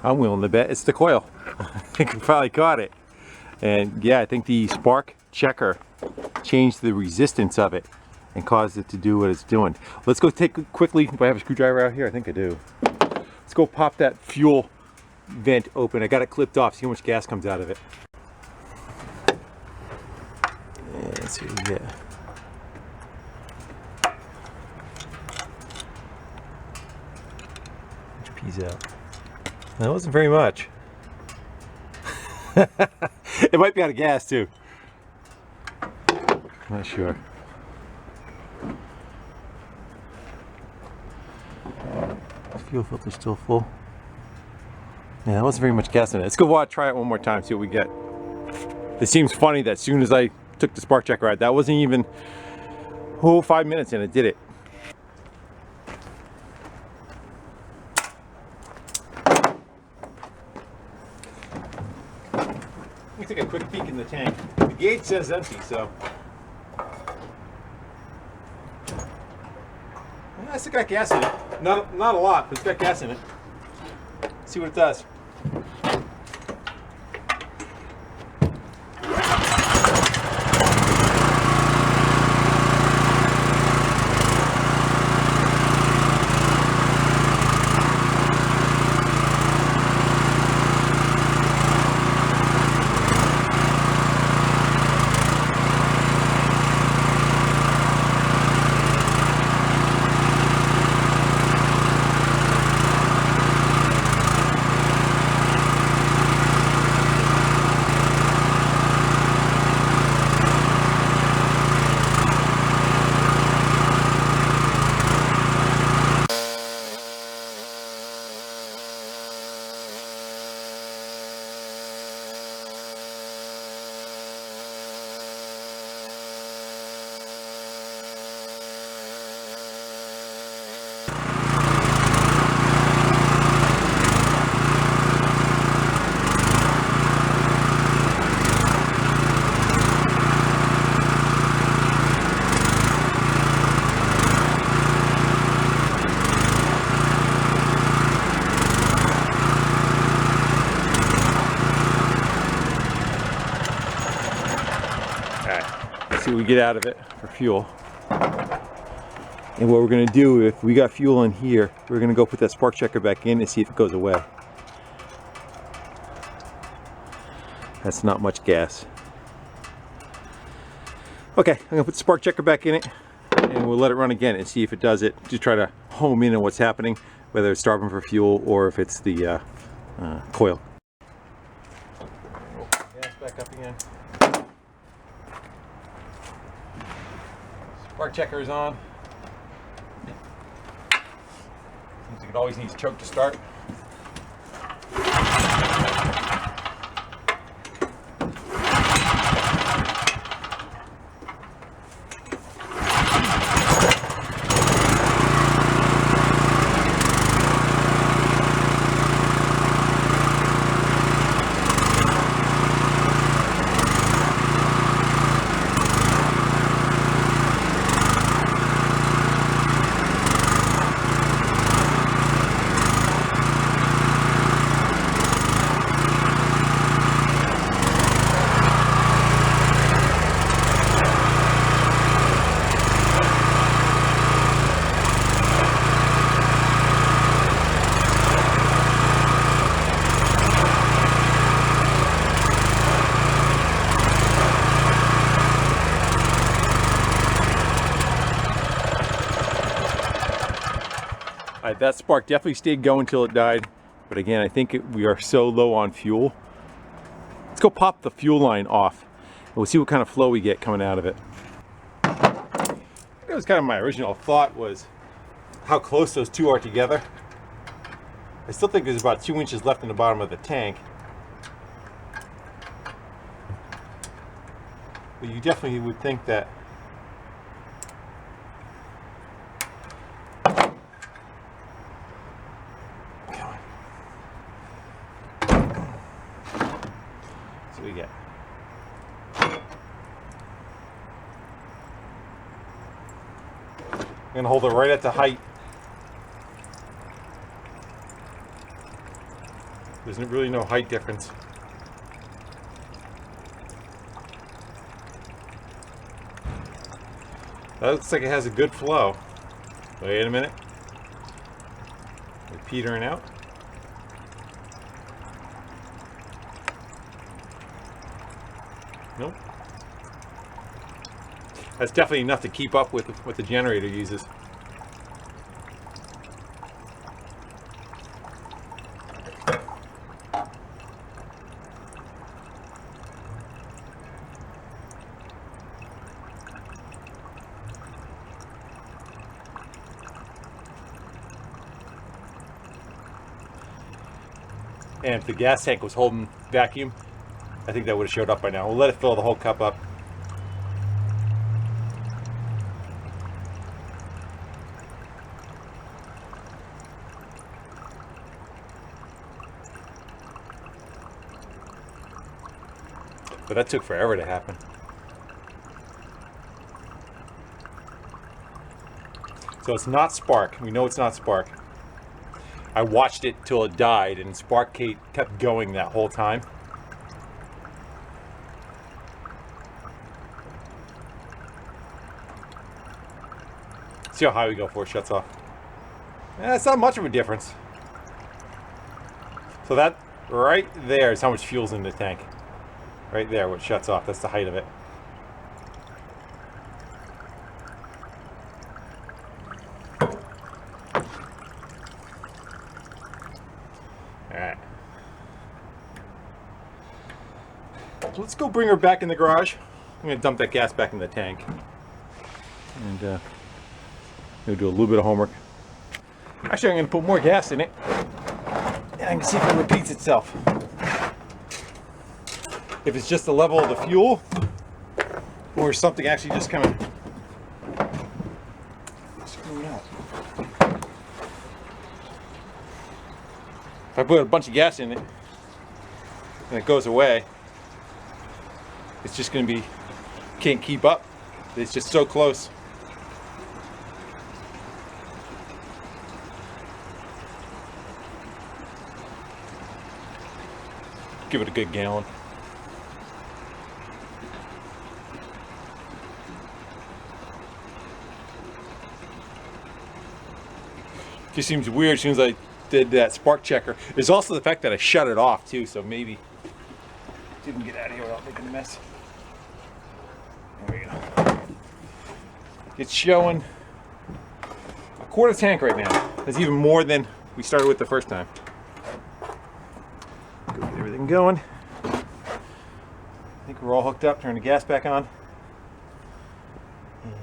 I'm willing to bet it's the coil. I think I probably caught it. And yeah, I think the spark checker changed the resistance of it and caused it to do what it's doing. Let's go take quickly, do I have a screwdriver out here? I think I do. Let's go pop that fuel vent open. I got it clipped off, see how much gas comes out of it. And let's see what we get. HP's out. That wasn't very much. It might be out of gas too. Not sure. The fuel filter's still full. Yeah, that wasn't very much gas in it. Let's go try it one more time, see what we get. It seems funny that as soon as I took the spark checker out, that wasn't even 5 minutes and it did it. Let me take a quick peek in the tank. The gauge says empty, so It's got gas in it. Not a lot, but it's got gas in it. See what it does. See what we get out of it for fuel. And what we're going to do, if we got fuel in here, we're going to go put that spark checker back in and see if it goes away. That's not much gas. Okay, I'm going to put the spark checker back in it and we'll let it run again and see if it does it. Just try to home in on what's happening, whether it's starving for fuel or if it's the coil. Gas back up again. Spark checker is on. Seems like it always needs choke to start. That spark definitely stayed going until it died, but again, I think we are so low on fuel. Let's go pop the fuel line off and we'll see what kind of flow we get coming out of it. That was kind of my original thought, was how close those two are together. I still think there's about 2 inches left in the bottom of the tank, but you definitely would think that we get. I'm going to hold it right at the height. There's really no height difference. That looks like it has a good flow. Wait a minute. We're petering out. Nope. That's definitely enough to keep up with what the generator uses. And if the gas tank was holding vacuum, I think that would have showed up by now. We'll let it fill the whole cup up. But that took forever to happen. So it's not spark. We know it's not spark. I watched it till it died, and spark kept going that whole time. See how high we go before it shuts off. It's not much of a difference. So that right there is how much fuel's in the tank. Right there, what shuts off. That's the height of it. Alright. So let's go bring her back in the garage. I'm going to dump that gas back in the tank. And I'm going to do a little bit of homework. Actually, I'm going to put more gas in it. And I can see if it repeats itself. If it's just the level of the fuel, or something actually just kind of screwing up. If I put a bunch of gas in it and it goes away, it's just going to be, can't keep up. It's just so close. Give it a good gallon. Just seems weird as soon as I did that spark checker. There's also the fact that I shut it off too, so maybe didn't get out of here without making a mess. There we go. It's showing a quarter tank right now. That's even more than we started with the first time. Go get everything going. I think we're all hooked up. Turn the gas back on. And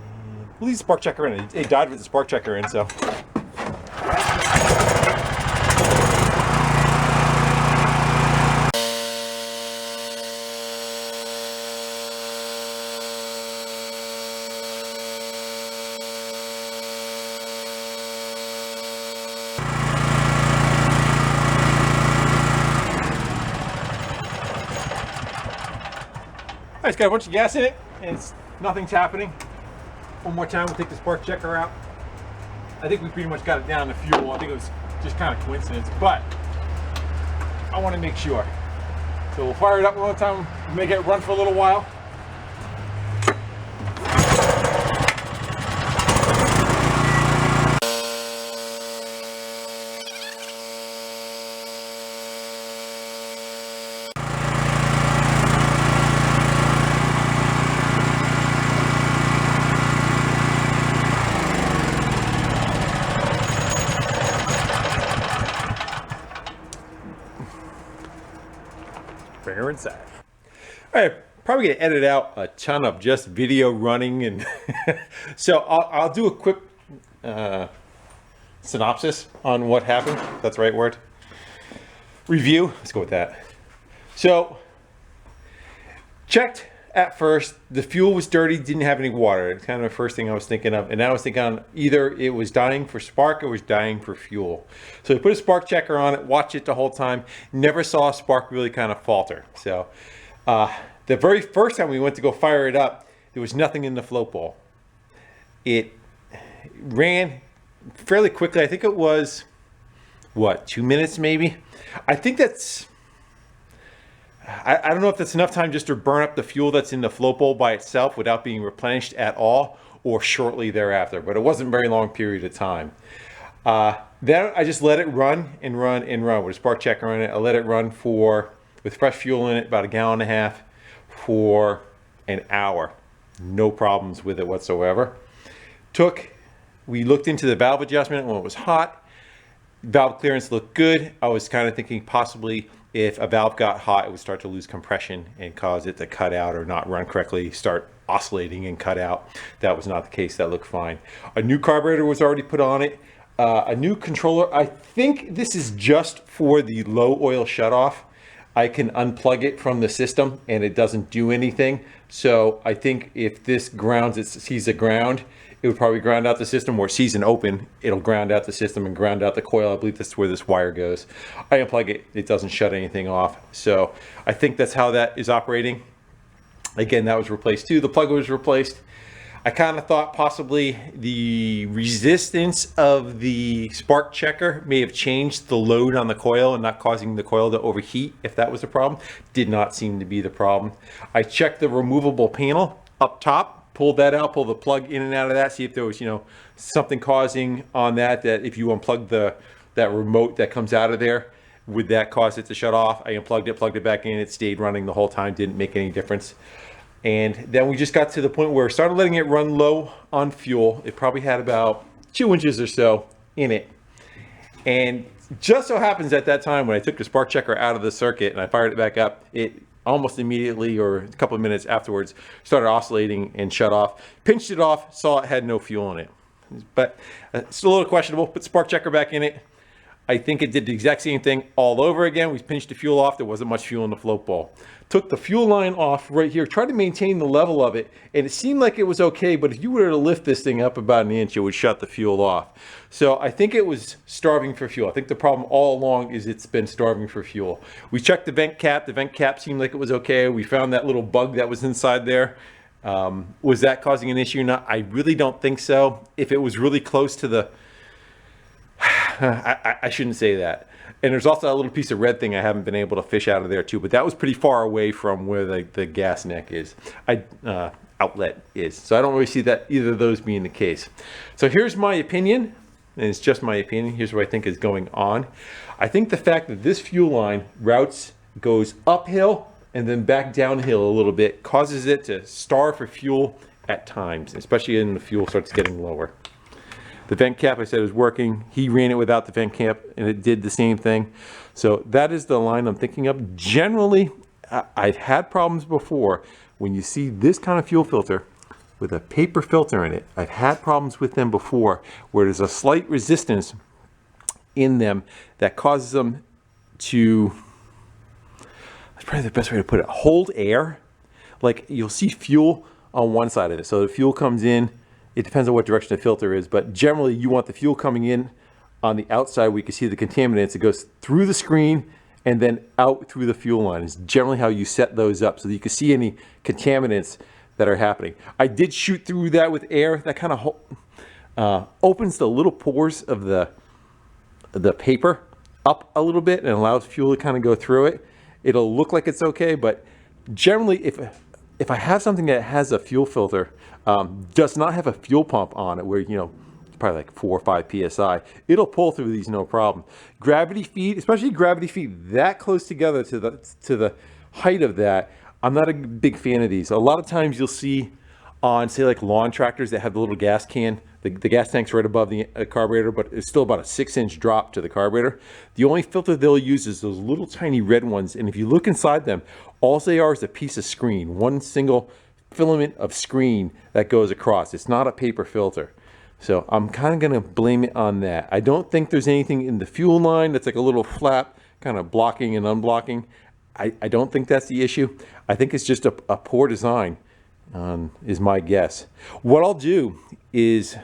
we'll leave the spark checker in. It died with the spark checker in, so. It's got a bunch of gas in it, and nothing's happening. One more time, we'll take the spark checker out. I think we pretty much got it down to fuel. I think it was just kind of coincidence, but I want to make sure. So we'll fire it up one more time, make it run for a little while. Bring her inside. All right, probably gonna edit out a ton of just video running, and so I'll do a quick synopsis on what happened. That's the right word. Review. Let's go with that. So checked at first. The fuel was dirty. Didn't have any water. It's kind of the first thing I was thinking of, and I was thinking on either it was dying for spark or it was dying for fuel. So I put a spark checker on it. Watched it the whole time. Never saw a spark really kind of falter. So the very first time we went to go fire it up, there was nothing in the float bowl. It ran fairly quickly. I think it was, what, 2 minutes maybe? I think that's, I don't know if that's enough time just to burn up the fuel that's in the float bowl by itself without being replenished at all, or shortly thereafter, but it wasn't a very long period of time. Then I just let it run and run and run with a spark checker on it. I let it run with fresh fuel in it, about 1.5 gallons for an hour. No problems with it whatsoever. We looked into the valve adjustment when it was hot. Valve clearance looked good. I was kind of thinking possibly if a valve got hot, it would start to lose compression and cause it to cut out or not run correctly, start oscillating and cut out. That was not the case. That looked fine. A new carburetor was already put on it. A new controller. I think this is just for the low oil shutoff. I can unplug it from the system and it doesn't do anything. So I think if this sees a ground, it would probably ground out the system, or sees an open, it'll ground out the system and ground out the coil. I believe that's where this wire goes. I unplug it, it doesn't shut anything off. So I think that's how that is operating. Again, that was replaced too. The plug was replaced. I kind of thought possibly the resistance of the spark checker may have changed the load on the coil and not causing the coil to overheat, if that was the problem. Did not seem to be the problem. I checked the removable panel up top, pulled that out, pulled the plug in and out of that, see if there was, something causing on that if you unplug that remote that comes out of there, would that cause it to shut off? I unplugged it, plugged it back in, it stayed running the whole time, didn't make any difference. And then we just got to the point where we started letting it run low on fuel. It probably had about 2 inches or so in it. And just so happens at that time when I took the spark checker out of the circuit and I fired it back up, it almost immediately or a couple of minutes afterwards started oscillating and shut off. Pinched it off, saw it had no fuel in it. But it's a little questionable. Put spark checker back in it. I think it did the exact same thing all over again. We pinched the fuel off. There wasn't much fuel in the float ball. Took the fuel line off right here, tried to maintain the level of it, and it seemed like it was okay, but if you were to lift this thing up about an inch, it would shut the fuel off. So I think it was starving for fuel. I think the problem all along is it's been starving for fuel. We checked the vent cap. The vent cap seemed like it was okay. We found that little bug that was inside there. Was that causing an issue or not? I really don't think so. If it was really close to the... I shouldn't say that. And there's also a little piece of red thing I haven't been able to fish out of there too, but that was pretty far away from where the gas neck is, outlet is. So I don't really see that either of those being the case. So here's my opinion, and it's just my opinion. Here's what I think is going on. I think the fact that this fuel line goes uphill and then back downhill a little bit causes it to starve for fuel at times, especially when the fuel starts getting lower. The vent cap, I said, is working. He ran it without the vent cap, and it did the same thing. So that is the line I'm thinking of. Generally, I've had problems before when you see this kind of fuel filter with a paper filter in it. I've had problems with them before where there's a slight resistance in them that causes them to, that's probably the best way to put it, hold air. Like you'll see fuel on one side of it. So the fuel comes in. It depends on what direction the filter is, but generally you want the fuel coming in on the outside where you can see the contaminants. It goes through the screen and then out through the fuel line. It's generally how you set those up so that you can see any contaminants that are happening. I did shoot through that with air. That kind of opens the little pores of the paper up a little bit and allows fuel to kind of go through it. It'll look like it's okay, but generally if I have something that has a fuel filter, does not have a fuel pump on it where, probably like 4 or 5 PSI, it'll pull through these no problem. Gravity feed, especially gravity feed that close together to the height of that, I'm not a big fan of these. A lot of times you'll see on, say, like lawn tractors that have the little gas can, the gas tank's right above the carburetor, but it's still about a 6-inch drop to the carburetor. The only filter they'll use is those little tiny red ones, and if you look inside them, all they are is a piece of screen, one single filament of screen that goes across. It's not a paper filter. So I'm kind of going to blame it on that. I don't think there's anything in the fuel line that's like a little flap kind of blocking and unblocking. I don't think that's the issue. I think it's just a poor design, is my guess. What I'll do is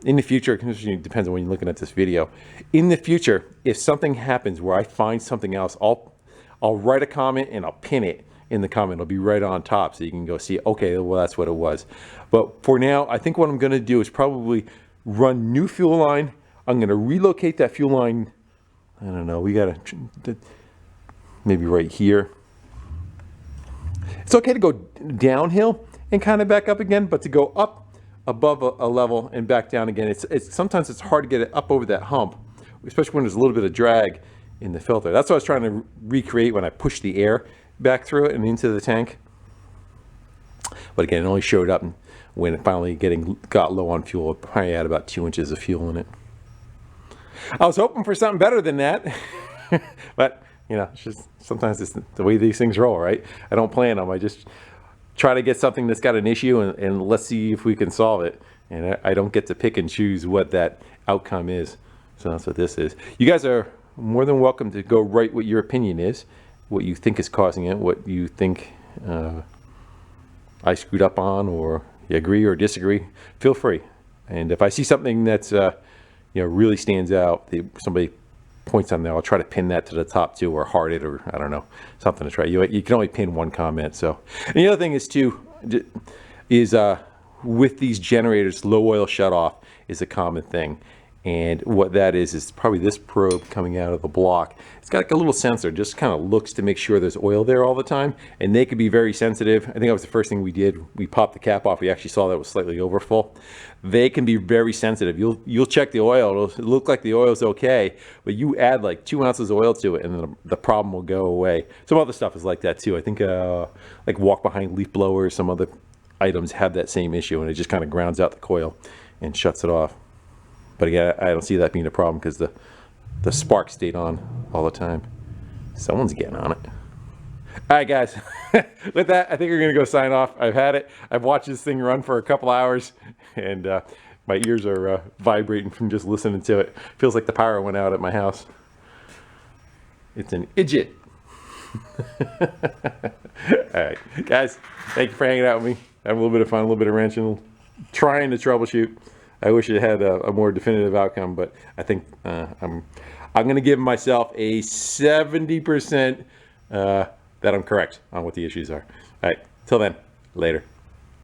in the future, it depends on when you're looking at this video, in the future, if something happens where I find something else, I'll write a comment and I'll pin it in the comment. It'll be right on top so you can go see, okay, well, that's what it was. But for now, I think what I'm going to do is probably run new fuel line. I'm going to relocate that fuel line. I don't know. We got to maybe right here. It's okay to go downhill and kind of back up again, but to go up above a level and back down again, it's sometimes it's hard to get it up over that hump, especially when there's a little bit of drag in the filter. That's what I was trying to recreate when I pushed the air back through it and into the tank. But again, it only showed up when it finally got low on fuel. It probably had about 2 inches of fuel in it. I was hoping for something better than that, but it's just sometimes it's the way these things roll, right? I don't plan them. I just try to get something that's got an issue and let's see if we can solve it. And I don't get to pick and choose what that outcome is. So that's what this is. You guys are more than welcome to go write what your opinion is, what you think is causing it, what you think I screwed up on, or you agree or disagree. Feel free. And if I see something that's really stands out, somebody points on there, I'll try to pin that to the top too, or heart it, or I don't know, something to try. You can only pin one comment. So, and the other thing is too, is with these generators, low oil shutoff is a common thing. And what that is probably this probe coming out of the block. It's got like a little sensor, just kind of looks to make sure there's oil there all the time. And they can be very sensitive. I think that was the first thing we did. We popped the cap off. We actually saw that it was slightly overfull. They can be very sensitive. You'll check the oil. It'll look like the oil's okay, but you add like 2 ounces of oil to it and then the problem will go away. Some other stuff is like that too. I think like walk behind leaf blowers, some other items have that same issue, and it just kind of grounds out the coil and shuts it off. But again, I don't see that being a problem because the spark stayed on all the time. Someone's getting on it. All right, guys. With that, I think we're going to go sign off. I've had it. I've watched this thing run for a couple hours, and my ears are vibrating from just listening to it. Feels like the power went out at my house. It's an idiot. All right, guys. Thank you for hanging out with me. Having a little bit of fun, a little bit of wrenching, trying to troubleshoot. I wish it had a more definitive outcome, but I think I'm going to give myself a 70% that I'm correct on what the issues are. All right, till then, later.